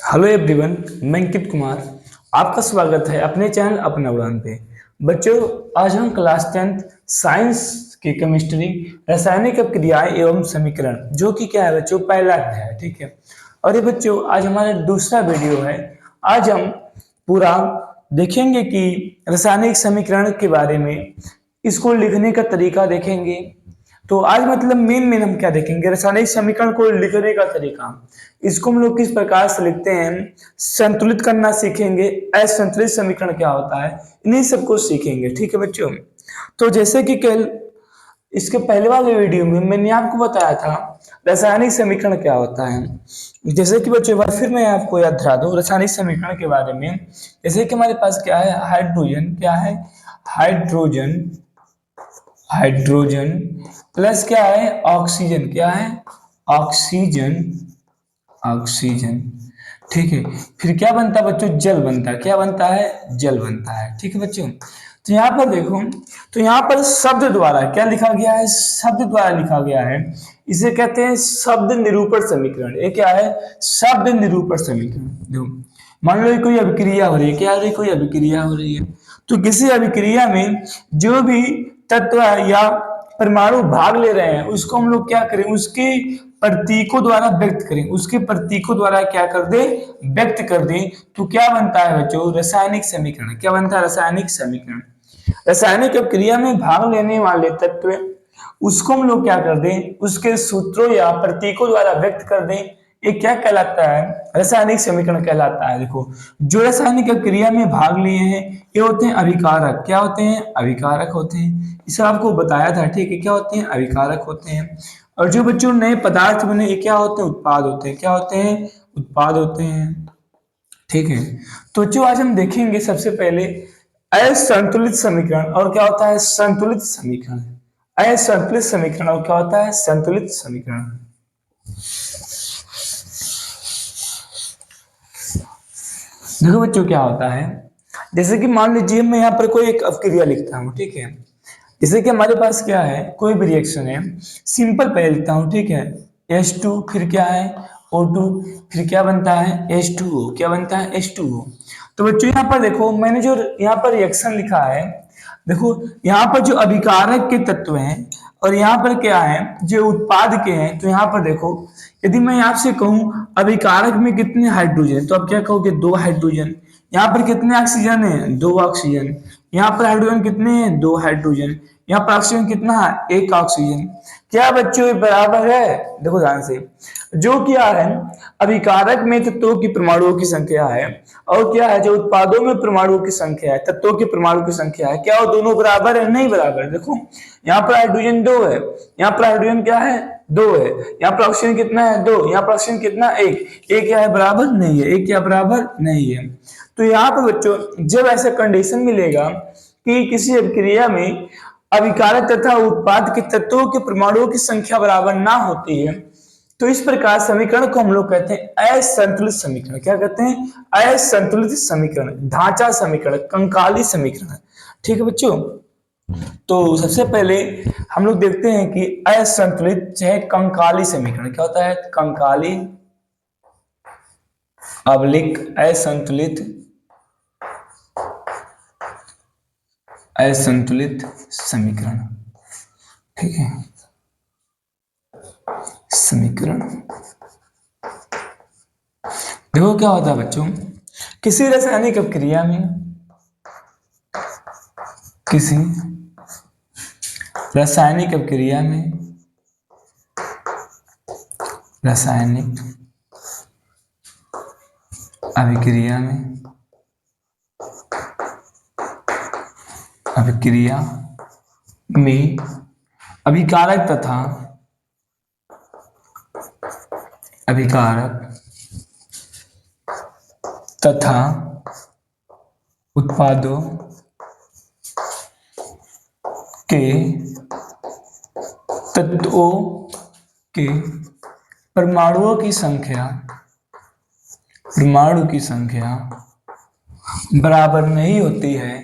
Hello everyone, मैं अंकित कुमार। आपका स्वागत है अपने चैनल अपना उड़ान पे। बच्चों, आज हम क्लास 10th साइंस की केमिस्ट्री रासायनिक क्रियाएं एवं समीकरण जो कि क्या है बच्चों, पहला अध्याय है। ठीक है। और ये बच्चों आज हमारा दूसरा वीडियो है। आज हम पूरा देखेंगे कि रासायनिक समीकरण के बारे में, इसको लिखने का तरीका देखेंगे। तो आज मतलब मेन हम क्या देखेंगे, रासायनिक समीकरण को लिखने का तरीका। इसको हम लोग किस प्रकार से लिखते हैं, संतुलित करना सीखेंगे, असंतुलित समीकरण क्या होता है, इन्हीं सबको सीखेंगे। ठीक है बच्चों। तो जैसे कि कल इसके पहले वाले वीडियो में मैंने आपको बताया था रासायनिक समीकरण क्या होता है। जैसे कि बच्चों एक बार फिर मैं आपको याद दिला दूं रासायनिक समीकरण के बारे में। जैसे कि हमारे पास क्या है, हाइड्रोजन, क्या है, हाइड्रोजन, हाइड्रोजन प्लस क्या है, ऑक्सीजन, क्या है, ऑक्सीजन, ऑक्सीजन। ठीक है। फिर क्या बनता है बच्चों, जल बनता है। क्या बनता है, जल बनता है। ठीक है बच्चों। तो यहाँ पर देखो, तो यहाँ पर शब्द द्वारा क्या लिखा गया है, शब्द द्वारा लिखा गया है। इसे कहते हैं शब्द निरूपण समीकरण। ये क्या है, शब्द निरूपण समीकरण। देखो, मान लो कोई अभिक्रिया हो रही है, क्या हो रही है, कोई अभिक्रिया हो रही है। तो किसी अभिक्रिया में जो भी तत्व या परमाणु भाग ले रहे हैं उसको हम लोग क्या करें, उसके प्रतीकों द्वारा व्यक्त करें, उसके प्रतीकों द्वारा क्या कर दे, व्यक्त कर दें। तो क्या बनता है बच्चों, रासायनिक समीकरण। क्या बनता है, रासायनिक समीकरण। रासायनिक क्रिया में भाग लेने वाले तत्व, उसको हम लोग क्या कर दें, उसके सूत्रों या प्रतीकों द्वारा व्यक्त कर दें। ये क्या कहलाता है, रासायनिक समीकरण कहलाता है। देखो, जो रासायनिक क्रिया में भाग लिए हैं ये होते हैं अभिकारक। क्या होते हैं, अभिकारक होते हैं। इसे आपको बताया था। ठीक है, क्या होते हैं, अभिकारक होते हैं। और जो बच्चों नए पदार्थ बने ये क्या होते हैं, उत्पाद होते हैं। क्या होते हैं, उत्पाद होते हैं। ठीक है। तो जो आज हम देखेंगे सबसे पहले असंतुलित समीकरण और क्या होता है, संतुलित समीकरण। असंतुलित समीकरण और क्या होता है, संतुलित समीकरण। देखो बच्चों क्या होता है, जैसे कि मान लीजिए मैं यहाँ पर कोई एक अपक्रिया लिखता हूँ। ठीक है। जैसे कि हमारे पास क्या है, कोई भी रिएक्शन है, सिंपल पहले लिखता हूँ। ठीक है। H2, फिर क्या है, O2, फिर क्या बनता है, H2O। क्या बनता है, H2O। तो बच्चों यहाँ पर देखो, मैंने जो यहाँ पर रिएक्शन लिखा है, देखो यहाँ पर जो अभिकारक के तत्व हैं और यहाँ पर क्या है, जो उत्पाद के हैं। तो यहाँ पर देखो, यदि मैं आपसे कहूं अभिकारक में कितने हाइड्रोजन, तो आप क्या कहोगे, दो हाइड्रोजन। यहाँ पर कितने ऑक्सीजन है, दो ऑक्सीजन। यहाँ पर हाइड्रोजन कितने हैं, दो हाइड्रोजन। यहाँ पर ऑक्सीजन कितना है, एक ऑक्सीजन। क्या बच्चों ये बराबर है, देखो ध्यान से, जो क्या है अभिकारक में तत्वों की परमाणुओं की संख्या है और क्या है जो उत्पादों में परमाणुओं की संख्या है, तत्वों की परमाणु की संख्या है, क्या वो दोनों बराबर है, नहीं बराबर। देखो यहाँ पर हाइड्रोजन दो है, यहाँ पर हाइड्रोजन क्या है, दो है। यहाँ पर ऑक्सीजन कितना है, दो। यहाँ पर ऑक्सीजन कितना, एक क्या है, बराबर नहीं है। एक क्या बराबर नहीं है। तो यहाँ पर बच्चों जब ऐसा कंडीशन मिलेगा कि किसी अभिक्रिया में अभिकारक तथा उत्पाद के तत्वों के परमाणुओं की संख्या बराबर ना होती है, तो इस प्रकार समीकरण को हम लोग कहते हैं असंतुलित समीकरण। क्या कहते हैं, असंतुलित समीकरण, ढांचा समीकरण, कंकाली समीकरण। ठीक है बच्चों। तो सबसे पहले हम लोग देखते हैं कि असंतुलित चाहे कंकाली समीकरण क्या होता है, कंकाली अवलिक असंतुलित, असंतुलित समीकरण। ठीक है, समीकरण। देखो क्या होता है बच्चों, किसी रासायनिक अपक्रिया में, किसी रासायनिक अपक्रिया में, रासायनिक अभिक्रिया में, अभिक्रिया में अभिकारक तथा अभिकारक तथा उत्पादों के तत्वों के परमाणुओं की संख्या, परमाणु की संख्या बराबर नहीं होती है,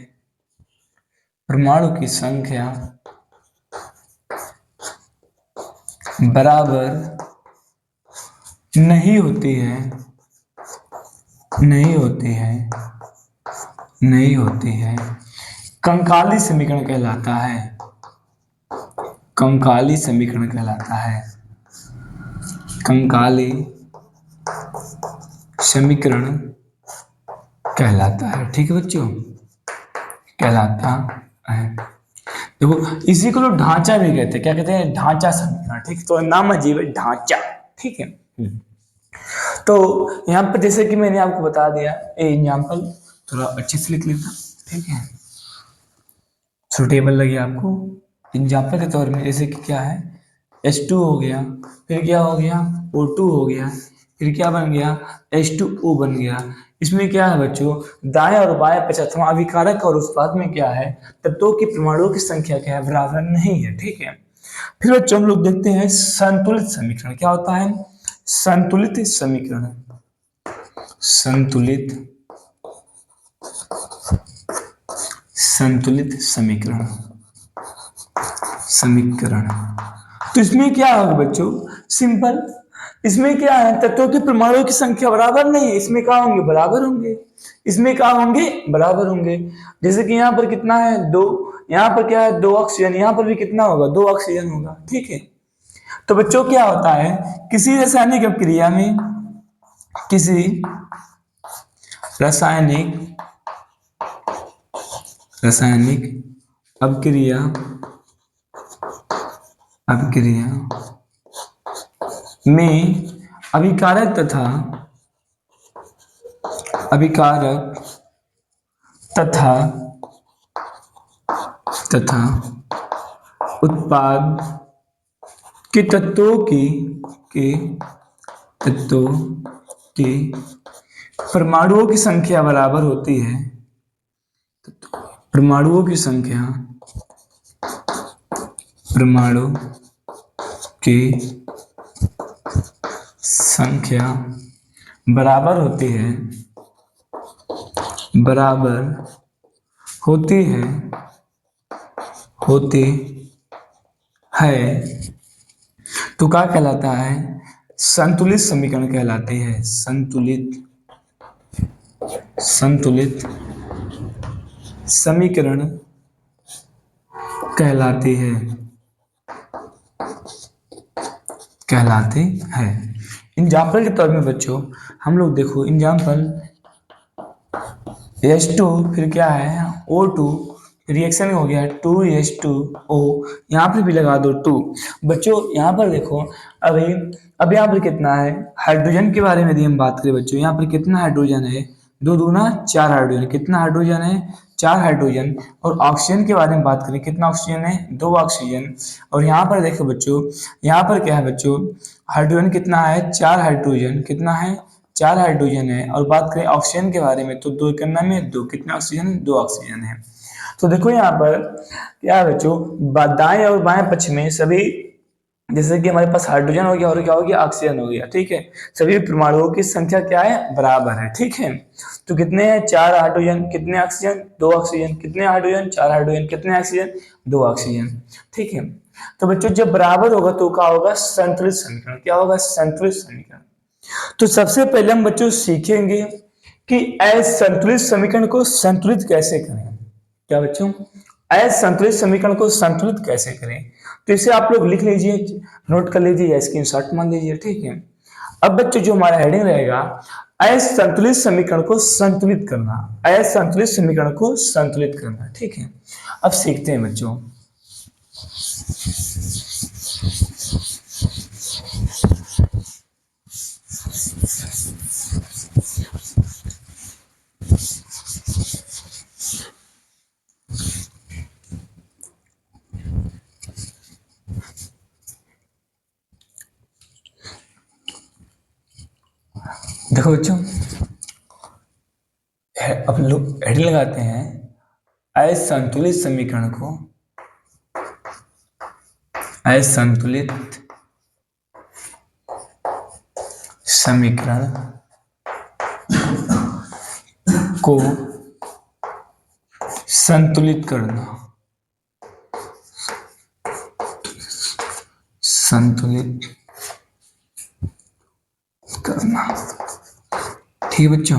परमाणु की संख्या बराबर नहीं होती है, नहीं होती है, नहीं होती है, कंकाली समीकरण कहलाता है, कंकाली समीकरण कहलाता है, कंकाली समीकरण कहलाता है। ठीक है बच्चों, कहलाता है। देखो इसी को लोग ढांचा भी कहते हैं, क्या कहते हैं, ढांचा समीकरण। ठीक, तो नाम अजीब है, ढांचा। ठीक है। तो यहाँ पर जैसे कि मैंने आपको बता दिया एग्जाम्पल, थोड़ा अच्छे से लिख लेता। ठीक है, सुटेबल लगे आपको। एग्जाम्पल के तौर में जैसे कि क्या है, H2 हो गया, फिर क्या हो गया, O2 हो गया, फिर क्या बन गया, H2O बन गया। इसमें क्या है बच्चों, दाएं और बाएं पक्ष अथवा अभिकारक और उत्पाद में क्या है, तत्वों की परमाणुओं की संख्या क्या है, बराबर नहीं है। ठीक है। फिर बच्चों हम लोग देखते हैं संतुलित समीकरण क्या होता है। संतुलित समीकरण, संतुलित, संतुलित समीकरण, समीकरण। तो इसमें क्या होगा बच्चों, सिंपल। इसमें क्या है, तत्वों के परमाणुओं की संख्या बराबर नहीं है, इसमें क्या होंगे, बराबर होंगे, इसमें क्या होंगे, बराबर होंगे। जैसे कि यहाँ पर कितना है, दो, यहाँ पर क्या है, दो ऑक्सीजन, यहाँ पर भी कितना होगा, दो ऑक्सीजन होगा। ठीक है। तो बच्चों क्या होता है, किसी रासायनिक अभिक्रिया में, किसी रासायनिक, रासायनिक अभिक्रिया, अभिक्रिया में अभिकारक तथा, अभिकारक तथा, तथा उत्पाद के तत्वों की, के तत्वों की परमाणुओं की संख्या बराबर होती है, परमाणुओं की संख्या, परमाणु की संख्या बराबर होती है, बराबर होती है, होती है, तो क्या कहलाता है, संतुलित समीकरण कहलाती है, संतुलित, संतुलित समीकरण कहलाती है, कहलाते हैं। एग्जाम्पल के तौर में बच्चों हम लोग देखो, एग्जाम्पल H2, फिर क्या है, O2, रिएक्शन हो गया 2H2O, यहाँ पर भी लगा दो 2। बच्चों यहाँ पर देखो, अभी अब यहाँ पर कितना है, हाइड्रोजन के बारे में यदि हम बात करें बच्चों, यहाँ पर कितना हाइड्रोजन है, दो दूना चार हाइड्रोजन, कितना हाइड्रोजन है, चार हाइड्रोजन। और ऑक्सीजन के बारे में बात करें, कितना ऑक्सीजन है, दो ऑक्सीजन। और यहाँ पर देखो बच्चों, यहाँ पर क्या है बच्चों, हाइड्रोजन कितना है, चार हाइड्रोजन, कितना है, चार हाइड्रोजन है। और बात करें ऑक्सीजन के बारे में, तो दो करना में दो, कितने ऑक्सीजन, दो ऑक्सीजन है। तो देखो यहाँ पर क्या है बच्चों, दाएं और बाएं पक्ष में सभी, जैसे कि हमारे पास हाइड्रोजन हो गया और क्या हो गया, ऑक्सीजन हो गया। ठीक है, सभी परमाणुओं की संख्या क्या है, बराबर है। ठीक है, तो कितने हैं, चार हाइड्रोजन, कितने ऑक्सीजन, दो ऑक्सीजन, कितने हाइड्रोजन, चार हाइड्रोजन, कितने ऑक्सीजन, दो ऑक्सीजन। ठीक है, तो बच्चों जब बराबर होगा तो क्या होगा, संतुलित समीकरण। क्या होगा, संतुलित समीकरण। तो सबसे पहले हम बच्चों सीखेंगे कि असंतुलित समीकरण को संतुलित कैसे करें। क्या बच्चों, असंतुलित समीकरण को संतुलित कैसे करें। तो इसे आप लोग लिख लीजिए, नोट कर लीजिए या स्क्रीनशॉट मान लीजिए। ठीक है, अब बच्चों जो हमारा हेडिंग रहेगा, असंतुलित समीकरण को संतुलित करना, असंतुलित समीकरण को संतुलित करना। ठीक है, अब सीखते हैं बच्चों। देखो बच्चों, अब लोग हेडिंग लगाते हैं, असंतुलित समीकरण को, असंतुलित समीकरण को संतुलित करना, संतुलित करना। ठीक है बच्चों,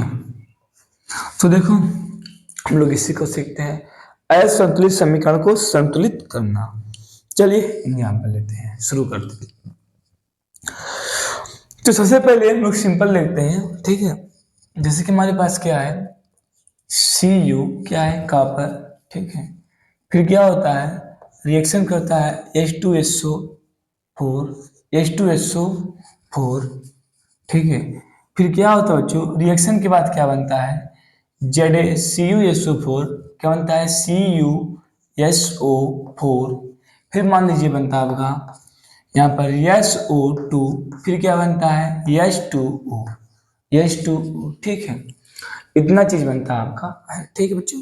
तो देखो हम लोग इसी को सीखते हैं, असंतुलित समीकरण को संतुलित करना। चलिए एग्जाम्पल लेते हैं, शुरू करते हैं। तो सबसे पहले हम लोग सिंपल लेते हैं, ठीक है। जैसे कि हमारे पास क्या है, Cu क्या है, कॉपर, ठीक है। फिर क्या होता है, रिएक्शन करता है H2SO4, H2SO4, ठीक है। फिर क्या होता है बच्चों, रिएक्शन के बाद क्या बनता है, CuSO4 क्या बनता है, CuSO4। फिर मान लीजिए बनता है आपका यहाँ पर SO2, फिर क्या बनता है H2O, H2O, ठीक है। इतना चीज बनता है आपका, ठीक है बच्चों।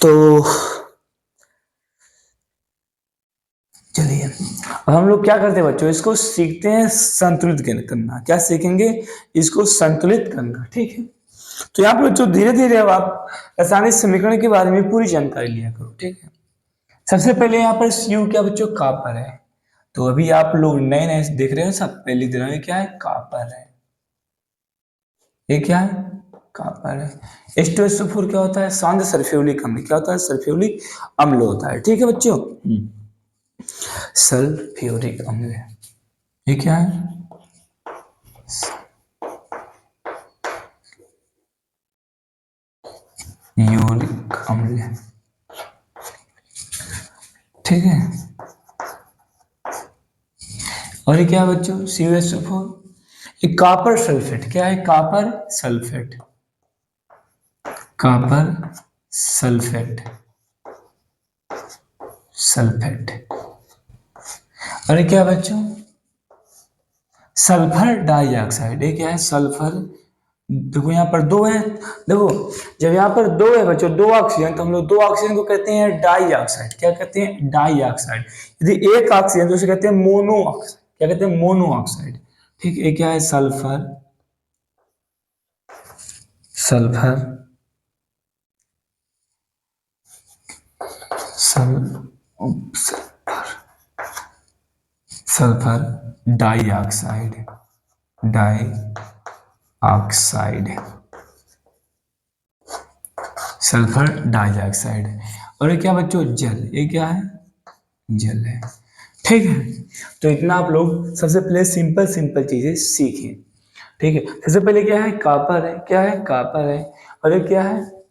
तो चलिए अब हम लोग क्या करते हैं बच्चों, इसको सीखते हैं संतुलित करना। क्या सीखेंगे, इसको संतुलित करना, ठीक है। तो यहाँ पर बच्चों धीरे धीरे अब आप रासायनिक समीकरण के बारे में पूरी जानकारी लिया करो, ठीक है। सबसे पहले यहाँ पर Cu क्या बच्चों, कॉपर है। तो अभी आप लोग नए नए देख रहे हो, सब पहले लिख रहे हो क्या है, कॉपर है। ये क्या है, कॉपर है। H2SO4 क्या होता है, शांत सल्फ्यूरिक अम्ल। क्या होता है, सल्फ्यूरिक अम्ल होता है, ठीक है बच्चों। सल्फ्यूरिक अम्ल, ये क्या है, यूरिक अम्ल, ठीक है। और ये क्या है बच्चों, CuSO4, ये कॉपर सल्फेट, क्या है, copper sulphate, copper sulphate, sulphate. और ये क्या है बच्चों, सल्फर डाइऑक्साइड। ये क्या है, सल्फर, देखो यहाँ पर दो है, देखो जब यहाँ पर दो है बच्चों, दो ऑक्सीजन, तो हम लोग दो ऑक्सीजन को कहते हैं डाइऑक्साइड। क्या कहते हैं, डाइऑक्साइड। यदि एक ऑक्सीजन तो उसे कहते हैं मोनो ऑक्साइड। क्या कहते हैं, मोनो ऑक्साइड, ठीक है। क्या है, sulphur, sulphur, sulphur dioxide, dioxide, sulphur dioxide. और ये क्या बच्चों, जल। ये क्या है, जल है, ठीक है। तो इतना आप लोग सबसे पहले सिंपल सिंपल चीजें सीखें, ठीक है। सबसे पहले क्या है, कॉपर है, क्या है, कॉपर है। और ये क्या है,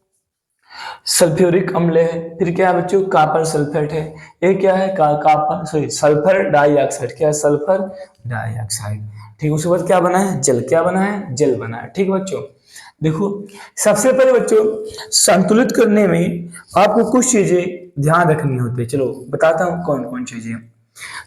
सल्फ्यूरिक अम्ल है। फिर क्या है बच्चों, कॉपर सल्फेट है। ये क्या है, कॉपर सॉरी सल्फर डाइऑक्साइड। क्या है, सल्फर डाइऑक्साइड, ठीक। उसके बाद क्या बना है, जल। क्या बना है, जल बना है, ठीक है बच्चों। देखो सबसे पहले बच्चों संतुलित करने में आपको कुछ चीजें ध्यान रखनी होती है। चलो बताता हूँ कौन कौन चीजें।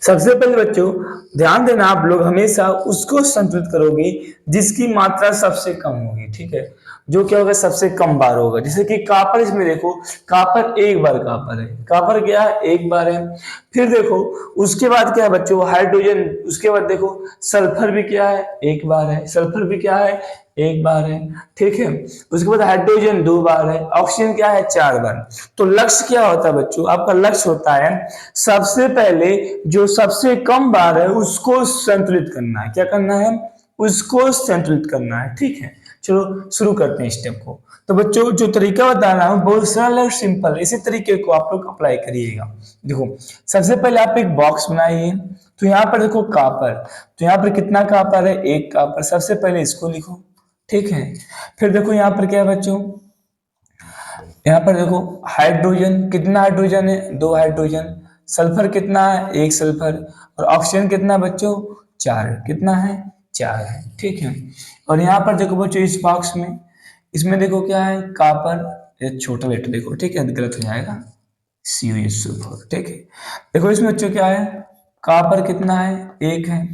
सबसे पहले बच्चों ध्यान देना, आप लोग हमेशा उसको संतुलित करोगे जिसकी मात्रा सबसे कम होगी, ठीक है। जो क्या होगा, सबसे कम बार होगा। जैसे कि कॉपर, इसमें देखो कॉपर एक बार कॉपर है, कॉपर क्या है, एक बार है। फिर देखो उसके बाद क्या है बच्चों, हाइड्रोजन। उसके बाद देखो सल्फर भी क्या है, एक बार है। सल्फर भी क्या है, एक बार है, ठीक है। उसके बाद हाइड्रोजन दो बार है। ऑक्सीजन क्या है, चार बार। तो लक्ष्य क्या होता है बच्चों, आपका लक्ष्य होता है सबसे पहले जो सबसे कम बार है उसको संतुलित करना है। क्या करना है, उसको संतुलित करना है, ठीक है। चलो शुरू करते हैं स्टेप को। तो बच्चों जो तरीका बता रहा हूं बहुत सरल और सिंपल, इसी तरीके को आप लोग अप्लाई करिएगा। देखो सबसे पहले आप एक बॉक्स बनाइए। तो यहाँ पर देखो कॉपर, तो यहाँ पर कितना कॉपर है, एक कॉपर। सबसे पहले इसको लिखो, ठीक है। फिर देखो यहाँ पर क्या है बच्चों, यहाँ पर देखो हाइड्रोजन, कितना हाइड्रोजन है, दो हाइड्रोजन। सल्फर कितना है, एक सल्फर। और ऑक्सीजन कितना बच्चों, चार। कितना है, चार है, ठीक है। और यहाँ पर देखो बच्चों इस बॉक्स में, इसमें देखो क्या है, कॉपर, ये छोटा लेटर देखो, ठीक है, गलत हो जाएगा, CuSO4, ठीक है। देखो इसमें बच्चों क्या है, कॉपर कितना है, एक है।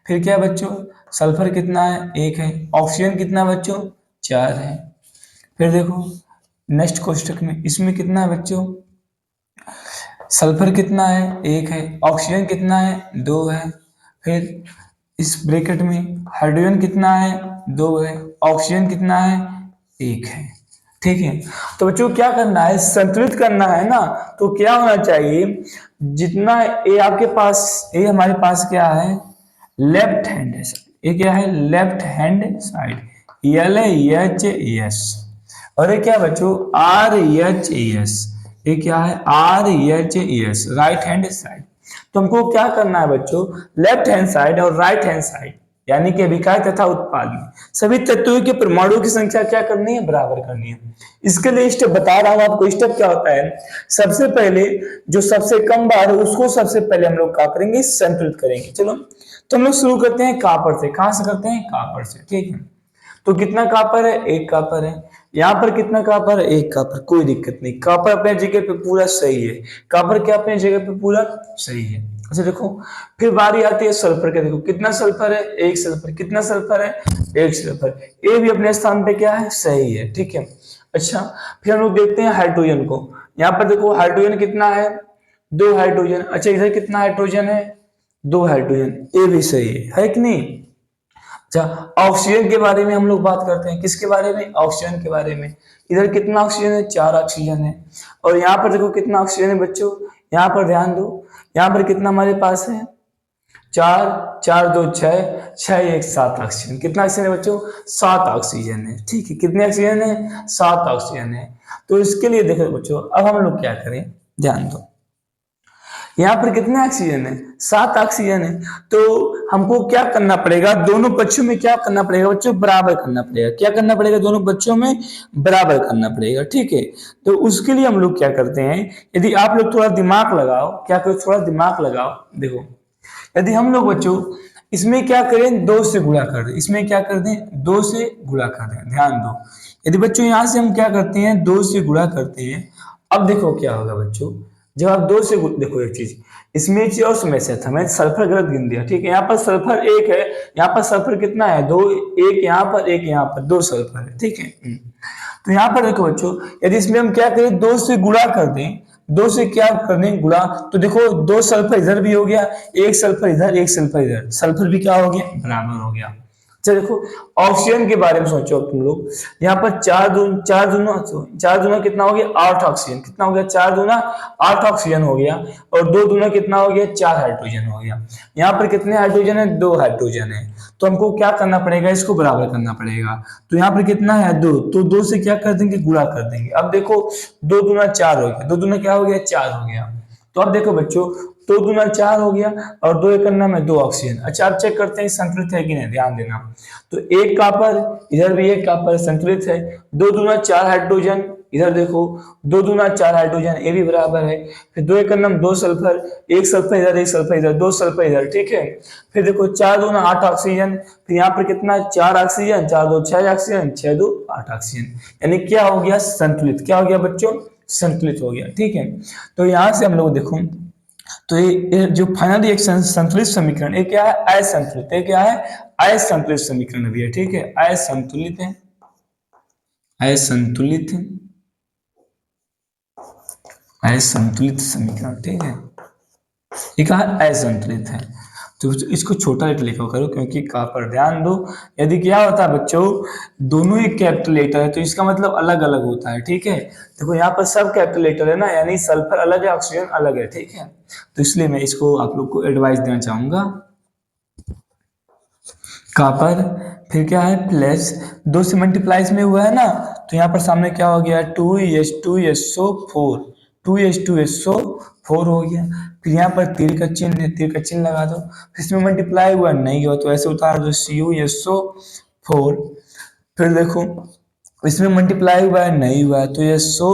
फिर क्या है बच्चों, सल्फर कितना है, एक है। ऑक्सीजन कितना बच्चों, चार है। फिर देखो नेक्स्ट कोष्टक में, इसमें कितना है बच्चों, सल्फर कितना है, एक है। ऑक्सीजन कितना है, दो है। फिर इस ब्रैकेट में हाइड्रोजन कितना है, दो है। ऑक्सीजन कितना है, एक है, ठीक है। तो बच्चों क्या करना है, संतुलित करना है ना। तो क्या होना चाहिए, जितना ये आपके पास, ये हमारे पास क्या है, लेफ्ट हैंड है। ये क्या है, left hand side. L H S, और ये क्या बच्चों आर एच एस, ये क्या है R H S, right hand side. तो हमको क्या करना है बच्चों, लेफ्ट हैंड साइड और राइट हैंड साइड यानी कि अभिकार तथा उत्पाद में सभी तत्वों के परमाणु की संख्या क्या करनी है, बराबर करनी है। इसके लिए स्टेप बता रहा हूं आपको, स्टेप क्या होता है, सबसे पहले जो सबसे कम बार है उसको सबसे पहले हम लोग क्या करेंगे, संतुलित करेंगे। चलो तो हम लोग शुरू करते हैं कॉपर से, कहां से करते हैं, कॉपर से, ठीक है। तो कितना कॉपर है, एक कॉपर है। यहाँ पर कितना कॉपर है, एक कॉपर, कोई दिक्कत नहीं, कॉपर अपने जगह पे पूरा सही है, कॉपर क्या अपने जगह पे पूरा सही है। अच्छा देखो, फिर बारी आती है सल्फर के, देखो कितना सल्फर है, एक सल्फर, कितना सल्फर है, एक सल्फर, ए भी अपने स्थान पे क्या है, सही है, ठीक है। अच्छा फिर हम लोग देखते हैं हाइड्रोजन को, यहाँ पर देखो हाइड्रोजन कितना है, दो हाइड्रोजन। अच्छा इधर कितना हाइड्रोजन है, दो हाइड्रोजन, ए भी सही है कि नहीं। अच्छा ऑक्सीजन के बारे में हम लोग बात करते हैं, किसके बारे में, ऑक्सीजन के बारे में। इधर कितना ऑक्सीजन है, चार ऑक्सीजन है। और यहाँ पर देखो कितना ऑक्सीजन है बच्चों, यहाँ पर ध्यान दो, यहाँ पर कितना हमारे पास है, चार, चार दो छह, छह एक सात ऑक्सीजन, कितना ऑक्सीजन है बच्चों, सात ऑक्सीजन है, ठीक है। कितने ऑक्सीजन है, सात ऑक्सीजन है। तो इसके लिए देखो बच्चों अब हम लोग क्या करें, ध्यान दो, यहाँ पर कितने ऑक्सीजन है, सात ऑक्सीजन है। तो हमको क्या करना पड़ेगा, दोनों पक्षों में क्या करना पड़ेगा बच्चों, बराबर करना पड़ेगा। क्या करना पड़ेगा, दोनों पक्षों में बराबर करना पड़ेगा, ठीक है। तो उसके लिए हम लोग क्या करते हैं, यदि आप लोग थोड़ा दिमाग लगाओ, क्या करो, थोड़ा दिमाग लगाओ। देखो यदि हम लोग बच्चों इसमें क्या करें, दो से गुणा कर दें, इसमें क्या कर दें, दो से गुणा कर दें, ध्यान दो। यदि बच्चों यहां से हम क्या करते हैं, दो से गुणा करते हैं, अब देखो क्या होगा बच्चों, जब आप दो से देखो एक चीज, इसमें चीज और समस्या था, मैं सल्फर गलत गिन दिया, ठीक है। यहाँ पर सल्फर एक है, यहाँ पर सल्फर कितना है, दो, एक यहाँ पर एक यहाँ पर, दो सल्फर है, ठीक है। तो यहाँ पर देखो बच्चों, यदि इसमें हम क्या करें, दो से गुणा कर दें, दो से क्या कर दें, गुणा, तो देखो दो सल्फर इधर भी हो गया, एक सल्फर इधर, एक सल्फर इधर, सल्फर भी क्या हो गया, बराबर हो गया। अच्छा देखो ऑक्सीजन के बारे में सोचो तुम लोग, यहाँ पर चार दूना कितना हो गया, आठ ऑक्सीजन, कितना हो गया, चार दूना आठ ऑक्सीजन हो गया, और दो दूना कितना हो गया, चार हाइड्रोजन हो गया। यहाँ पर कितने हाइड्रोजन है, दो हाइड्रोजन है। तो हमको क्या करना पड़ेगा, इसको बराबर करना पड़ेगा। तो यहाँ पर कितना है, दो, तो दो से क्या कर देंगे, गुणा कर देंगे। अब देखो दो दूना चार हो गया, दो दूना क्या हो गया, चार हो गया। तो अब देखो बच्चों, दो दूना चार हो गया और दो एक करना में दो ऑक्सीजन। अच्छा अब चेक करते हैं संतुलित है कि नहीं, ध्यान देना। तो एक कॉपर, इधर भी एक कॉपर, संतुलित है। दो दूना चार हाइड्रोजन, इधर देखो दो दूना चार हाइड्रोजन, ये भी बराबर है। फिर दो एक करना में दो सल्फर, एक सल्फर इधर, एक सल्फर इधर, दो सल्फर इधर, ठीक है। फिर देखो चार दूना आठ ऑक्सीजन, फिर यहाँ पर कितना, चार ऑक्सीजन, चार दो छह ऑक्सीजन, छह दो आठ ऑक्सीजन, यानी क्या हो गया, संतुलित। क्या हो गया बच्चों, संतुलित हो गया, ठीक है। तो यहां से हम लोग देखो, तो ये जो फाइनल रिएक्शन संतुलित समीकरण, ये क्या है, असंतुलित, ये क्या है, असंतुलित समीकरण भी है, ठीक है, असंतुलित है, असंतुलित, असंतुलित समीकरण, ठीक है। ये कहा असंतुलित है, तो इसको छोटा लेटर लिखा करो, क्योंकि कहाँ पर ध्यान दो, यदि क्या होता है बच्चों, दोनों ही कैपिटल लेटर है तो इसका मतलब अलग अलग होता है, ठीक है। देखो यहाँ पर सब कैपिटल लेटर है ना, यानी सल्फर अलग है, ऑक्सीजन अलग है, ठीक है। तो इसलिए मैं इसको आप लोग को एडवाइस देना चाहूंगा। कॉपर, फिर क्या है, प्लस, दो से मल्टीप्लाइज में हुआ है ना, तो यहाँ पर सामने क्या हो गया, two H two S O four, two H two S O four हो गया। फिर यहाँ पर तीर का चिन्ह है, तीर का चिन्ह लगा दो। फिर इसमें मल्टीप्लाई हुआ नहीं हुआ तो ऐसे उतार दो, C U S O four. फिर देखो इसमें मल्टीप्लाई हुआ है नहीं हुआ तो S O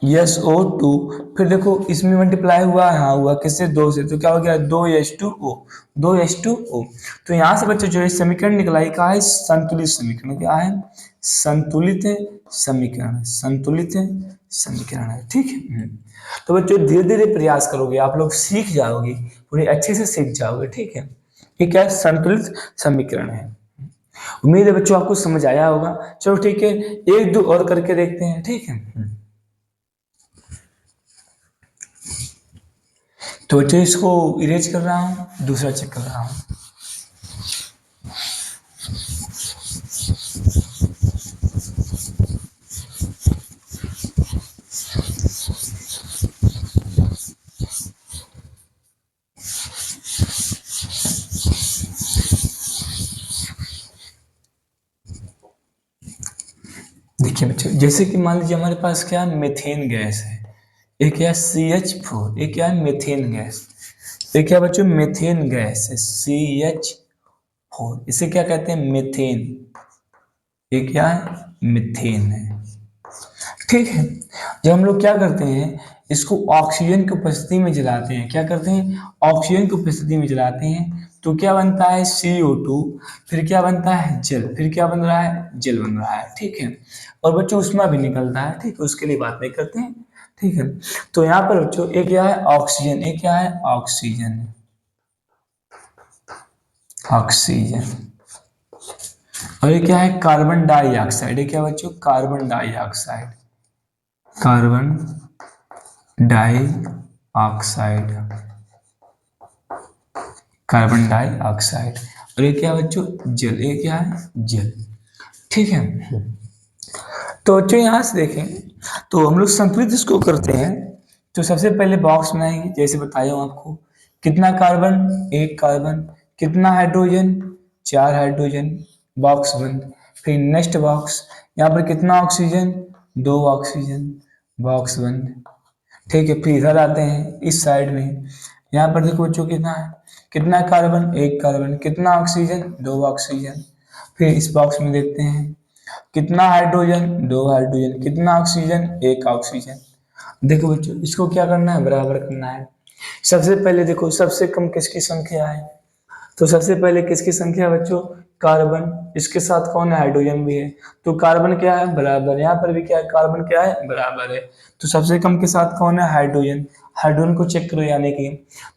S O two. फिर देखो इसमें मल्टीप्लाई हुआ, हाँ हुआ, किससे, दो से, तो क्या हो गया, दो एच टू ओ, दो एच टू ओ। तो यहाँ से बच्चों जो है समीकरण निकला है, क्या है, संतुलित समीकरण, क्या है, संतुलित समीकरण, संतुलित समीकरण है, ठीक है। तो बच्चों धीरे धीरे प्रयास करोगे, आप लोग सीख जाओगे, पूरे अच्छे से सीख जाओगे, ठीक है। ये क्या है, संतुलित समीकरण है। उम्मीद है बच्चों आपको समझ आया होगा। चलो ठीक है, एक दो और करके देखते हैं, ठीक है। तो बच्चों इसको इरेज कर रहा हूँ, दूसरा चेक कर रहा हूँ। देखिए बच्चों, जैसे कि मान लीजिए हमारे पास क्या मीथेन गैस है, एक क्या CH4, एक क्या मीथेन गैस, एक क्या बच्चों मीथेन गैस है CH4, इसे क्या कहते हैं मीथेन, ये क्या है मीथेन है। ठीक है, जब हम लोग क्या करते हैं इसको ऑक्सीजन की उपस्थिति में जलाते हैं, क्या करते हैं ऑक्सीजन की उपस्थिति में जलाते हैं, तो क्या बनता है CO2, फिर क्या बनता है जल, फिर क्या बन रहा है जल बन रहा है। ठीक है, और बच्चों उसमें भी निकलता है, ठीक है, उसके लिए बात नहीं करते हैं। ठीक है, तो यहाँ पर बच्चों एक क्या है ऑक्सीजन, एक क्या है ऑक्सीजन, ऑक्सीजन, और ये क्या है कार्बन डाइऑक्साइड, ये क्या बच्चों carbon dioxide, carbon dioxide, carbon dioxide, और ये क्या बच्चों जल, ये क्या है जल। ठीक है, तो बच्चों यहाँ से देखें तो हम लोग संतुलित इसको करते हैं, तो सबसे पहले बॉक्स बनाएंगे जैसे बताया हूँ आपको, कितना कार्बन एक कार्बन, कितना हाइड्रोजन चार हाइड्रोजन, बॉक्स बंद। फिर नेक्स्ट बॉक्स, यहाँ पर कितना ऑक्सीजन दो ऑक्सीजन, बॉक्स बंद। ठीक है, फिर इधर आते हैं इस साइड में, यहाँ पर देखो बच्चों कितना है, कितना कार्बन एक कार्बन, कितना ऑक्सीजन दो ऑक्सीजन। फिर इस बॉक्स में देखते हैं कितना हाइड्रोजन दो हाइड्रोजन, कितना ऑक्सीजन एक ऑक्सीजन। देखो बच्चों इसको क्या करना है बराबर करना है। सबसे पहले देखो सबसे कम किसकी संख्या है, तो सबसे पहले किसकी संख्या बच्चों कार्बन, इसके साथ कौन है हाइड्रोजन भी है, तो कार्बन क्या है बराबर, यहाँ पर भी क्या है कार्बन क्या है बराबर है, तो सबसे कम के साथ कौन है हाइड्रोजन, हाइड्रोजन को चेक करो यानी कि,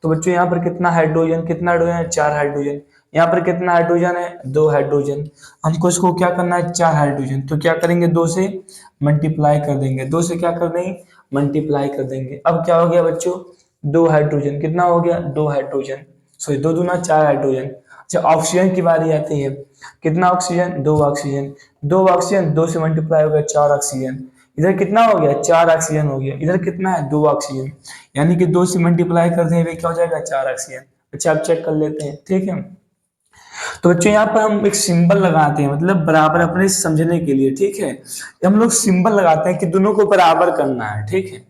तो बच्चों यहाँ पर कितना हाइड्रोजन, कितना हाइड्रोजन है चार हाइड्रोजन, यहाँ पर कितना हाइड्रोजन है दो हाइड्रोजन, हमको इसको क्या करना है चार हाइड्रोजन, तो क्या करेंगे दो से मल्टीप्लाई कर देंगे, दो से क्या कर देंगे मल्टीप्लाई कर देंगे। अब क्या हो गया बच्चों दो हाइड्रोजन, कितना हो गया दो हाइड्रोजन, सॉरी दो दूना चार हाइड्रोजन। अच्छा ऑक्सीजन की बारी आती है, कितना ऑक्सीजन दो ऑक्सीजन, दो ऑक्सीजन दो से मल्टीप्लाई हो गया चार ऑक्सीजन, इधर कितना हो गया चार ऑक्सीजन हो गया, इधर कितना है दो ऑक्सीजन, यानी कि दो से मल्टीप्लाई कर देंगे क्या हो जाएगा चार ऑक्सीजन। अच्छा आप चेक कर लेते हैं। ठीक है, तो बच्चों यहाँ पर हम एक सिंबल लगाते हैं, मतलब बराबर अपने समझने के लिए। ठीक है, हम लोग सिंबल लगाते हैं कि दोनों को बराबर करना है। ठीक है,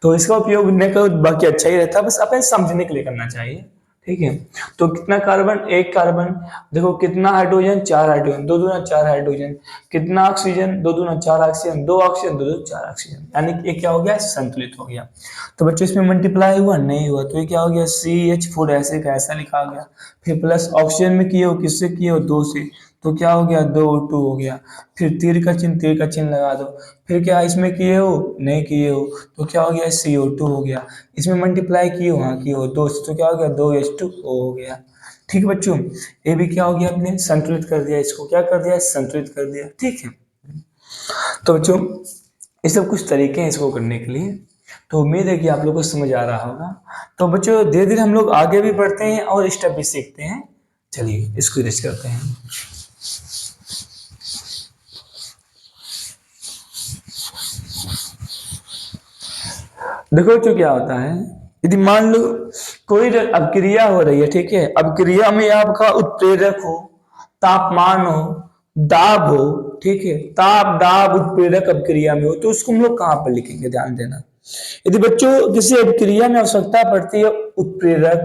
तो इसका उपयोग न करो बाकी अच्छा ही रहता है, बस अपने समझने के लिए करना चाहिए। ठीक है, तो कितना कार्बन एक कार्बन, देखो कितना हाइड्रोजन चार हाइड्रोजन, दो दूना चार हाइड्रोजन, कितना ऑक्सीजन दो दूना चार ऑक्सीजन, दो ऑक्सीजन दो दो चार ऑक्सीजन, यानी कि ये क्या हो गया संतुलित हो गया। तो बच्चों इसमें मल्टीप्लाई हुआ नहीं हुआ, तो ये क्या हो गया CH4 ऐसे का ऐसा लिखा गया, फिर प्लस ऑक्सीजन में किए हो किससे किए हो दो से, तो क्या हो गया दो टू हो गया, फिर तीर का चिन्ह लगा दो, फिर क्या इसमें किए हो नहीं किए हो, तो क्या हो गया CO2 हो गया, इसमें मल्टीप्लाई किए हो हाँ किए हो दो से, तो क्या हो गया दो H2O हो गया। ठीक है बच्चों, ये भी क्या हो गया आपने संतुलित कर दिया, इसको क्या कर दिया संतुलित कर दिया। ठीक है, तो बच्चों ये सब कुछ तरीके हैं इसको करने के लिए, तो उम्मीद है कि आप लोगों को समझ आ रहा होगा। तो बच्चों धीरे धीरे हम लोग आगे भी बढ़ते हैं और स्टेप भी सीखते हैं। चलिए इसको रेस्ट करते हैं। देखो बच्चों क्या होता है, यदि मान लो कोई अभिक्रिया हो रही है, ठीक है, अभिक्रिया में आपका उत्प्रेरक हो, तापमान हो, दाब हो, ठीक है, ताप दाब उत्प्रेरक अभिक्रिया में हो, तो उसको हम लोग कहाँ पर लिखेंगे ध्यान देना। यदि बच्चों किसी अभिक्रिया में आवश्यकता पड़ती है उत्प्रेरक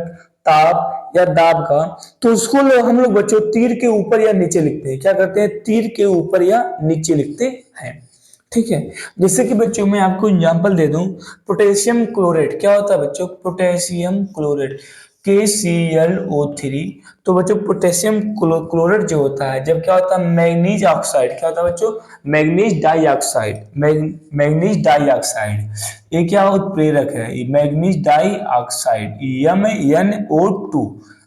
ताप या दाब का, तो उसको हम लोग बच्चों तीर के ऊपर या नीचे लिखते हैं, क्या करते हैं तीर के ऊपर या नीचे लिखते हैं। ठीक है, जैसे कि बच्चों मैं आपको एग्जांपल दे दूं, पोटेशियम क्लोरेट क्या होता है बच्चों, पोटेशियम क्लोरेट KClO3, तो बच्चों पोटेशियम क्लोरेट जो होता है जब क्या होता है मैग्नीज ऑक्साइड, क्या होता है बच्चों मैग्नीज डाइऑक्साइड, मैग्नीज डाइऑक्साइड, ये क्या उत्प्रेरक है manganese dioxide MnO2,